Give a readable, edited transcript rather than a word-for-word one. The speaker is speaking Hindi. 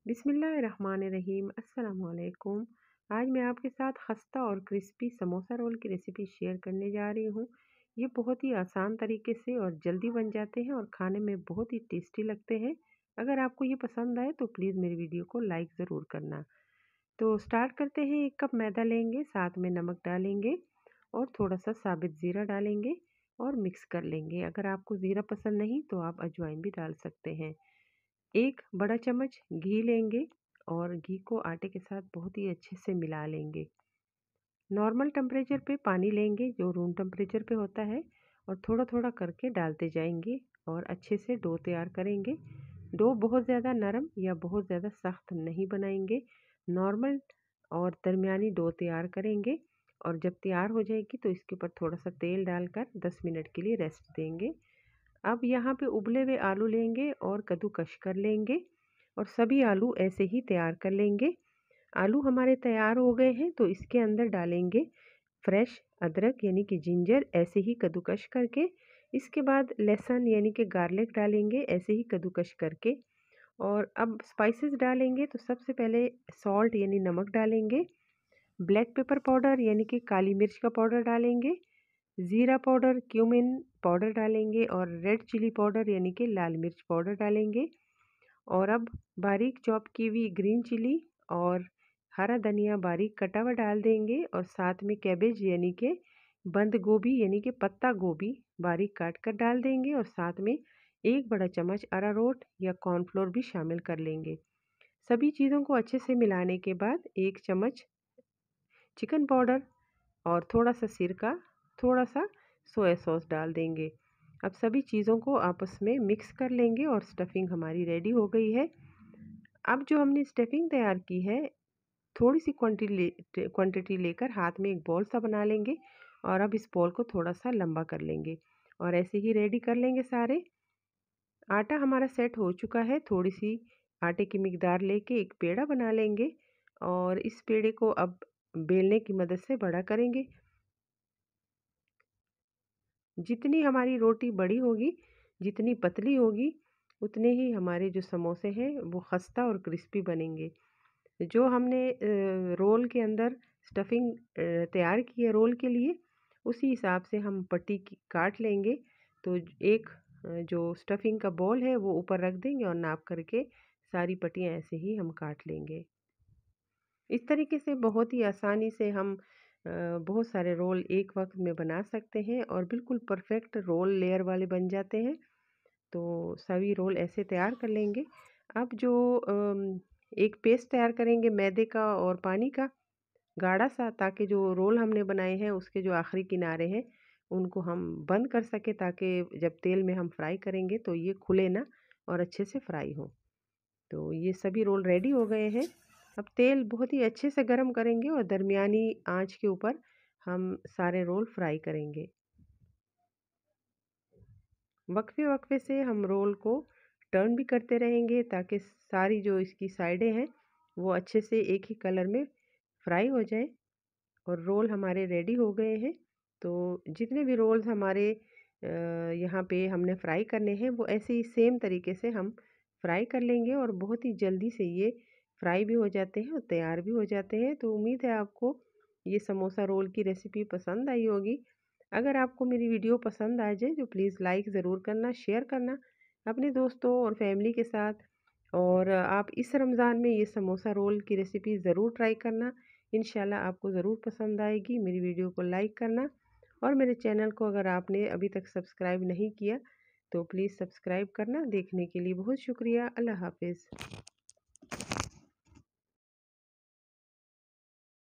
बिस्मिल्लाहिर्रहमानिर्रहीम। अस्सलाम वालेकुम। आज मैं आपके साथ खस्ता और क्रिस्पी समोसा रोल की रेसिपी शेयर करने जा रही हूँ। ये बहुत ही आसान तरीके से और जल्दी बन जाते हैं और खाने में बहुत ही टेस्टी लगते हैं। अगर आपको ये पसंद आए तो प्लीज़ मेरी वीडियो को लाइक ज़रूर करना। तो स्टार्ट करते हैं। 1 कप मैदा लेंगे, साथ में नमक डालेंगे और थोड़ा सा साबित ज़ीरा डालेंगे और मिक्स कर लेंगे। अगर आपको ज़ीरा पसंद नहीं तो आप अजवाइन भी डाल सकते हैं। 1 बड़ा चम्मच घी लेंगे और घी को आटे के साथ बहुत ही अच्छे से मिला लेंगे। नॉर्मल टेम्परेचर पे पानी लेंगे जो रूम टेम्परेचर पे होता है और थोड़ा थोड़ा करके डालते जाएंगे और अच्छे से डो तैयार करेंगे। डो बहुत ज़्यादा नरम या बहुत ज़्यादा सख्त नहीं बनाएंगे, नॉर्मल और दरमियानी डो तैयार करेंगे। और जब तैयार हो जाएगी तो इसके ऊपर थोड़ा सा तेल डालकर 10 मिनट के लिए रेस्ट देंगे। अब यहाँ पे उबले हुए आलू लेंगे और कद्दूकस कर लेंगे और सभी आलू ऐसे ही तैयार कर लेंगे। आलू हमारे तैयार हो गए हैं तो इसके अंदर डालेंगे फ्रेश अदरक यानी कि जिंजर, ऐसे ही कद्दूकस करके। इसके बाद लहसुन यानी कि गार्लिक डालेंगे ऐसे ही कद्दूकस करके। और अब स्पाइसेस डालेंगे तो सबसे पहले सॉल्ट यानी नमक डालेंगे, ब्लैक पेपर पाउडर यानी कि काली मिर्च का पाउडर डालेंगे, ज़ीरा पाउडर, क्यूमिन पाउडर डालेंगे और रेड चिली पाउडर यानी कि लाल मिर्च पाउडर डालेंगे। और अब बारीक चॉप की हुई ग्रीन चिली और हरा धनिया बारीक कटा हुआ डाल देंगे और साथ में कैबेज यानी कि बंद गोभी यानी कि पत्ता गोभी बारीक काट कर डाल देंगे और साथ में 1 बड़ा चम्मच अरारोट या कॉर्नफ्लोर भी शामिल कर लेंगे। सभी चीज़ों को अच्छे से मिलाने के बाद 1 चम्मच चिकन पाउडर और थोड़ा सा सिरका, थोड़ा सा सोया सॉस डाल देंगे। अब सभी चीज़ों को आपस में मिक्स कर लेंगे और स्टफिंग हमारी रेडी हो गई है। अब जो हमने स्टफिंग तैयार की है, थोड़ी सी क्वांटिटी लेकर हाथ में एक बॉल सा बना लेंगे और अब इस बॉल को थोड़ा सा लंबा कर लेंगे और ऐसे ही रेडी कर लेंगे सारे। आटा हमारा सेट हो चुका है। थोड़ी सी आटे की मिकदार लेके एक पेड़ा बना लेंगे और इस पेड़े को अब बेलने की मदद से बड़ा करेंगे। जितनी हमारी रोटी बड़ी होगी, जितनी पतली होगी, उतने ही हमारे जो समोसे हैं वो खस्ता और क्रिस्पी बनेंगे। जो हमने रोल के अंदर स्टफिंग तैयार की है रोल के लिए, उसी हिसाब से हम पट्टी काट लेंगे। तो एक जो स्टफिंग का बॉल है वो ऊपर रख देंगे और नाप करके सारी पट्टियाँ ऐसे ही हम काट लेंगे। इस तरीके से बहुत ही आसानी से हम बहुत सारे रोल एक वक्त में बना सकते हैं और बिल्कुल परफेक्ट रोल लेयर वाले बन जाते हैं। तो सभी रोल ऐसे तैयार कर लेंगे। अब जो एक पेस्ट तैयार करेंगे मैदे का और पानी का गाढ़ा सा, ताकि जो रोल हमने बनाए हैं उसके जो आखिरी किनारे हैं उनको हम बंद कर सके, ताकि जब तेल में हम फ्राई करेंगे तो ये खुले ना और अच्छे से फ्राई हो। तो ये सभी रोल रेडी हो गए हैं। अब तेल बहुत ही अच्छे से गरम करेंगे और दरमियानी आंच के ऊपर हम सारे रोल फ्राई करेंगे। वक्फे वक्फे से हम रोल को टर्न भी करते रहेंगे ताकि सारी जो इसकी साइडें हैं वो अच्छे से एक ही कलर में फ्राई हो जाए। और रोल हमारे रेडी हो गए हैं। तो जितने भी रोल्स हमारे यहाँ पे हमने फ्राई करने हैं वो ऐसे ही सेम तरीके से हम फ्राई कर लेंगे और बहुत ही जल्दी से ये फ्राई भी हो जाते हैं और तैयार भी हो जाते हैं। तो उम्मीद है आपको ये समोसा रोल की रेसिपी पसंद आई होगी। अगर आपको मेरी वीडियो पसंद आ जाए तो प्लीज़ लाइक ज़रूर करना, शेयर करना अपने दोस्तों और फैमिली के साथ। और आप इस रमज़ान में ये समोसा रोल की रेसिपी ज़रूर ट्राई करना। इंशाल्लाह आपको ज़रूर पसंद आएगी। मेरी वीडियो को लाइक करना और मेरे चैनल को अगर आपने अभी तक सब्सक्राइब नहीं किया तो प्लीज़ सब्सक्राइब करना। देखने के लिए बहुत शुक्रिया। अल्लाह हाफ़िज़।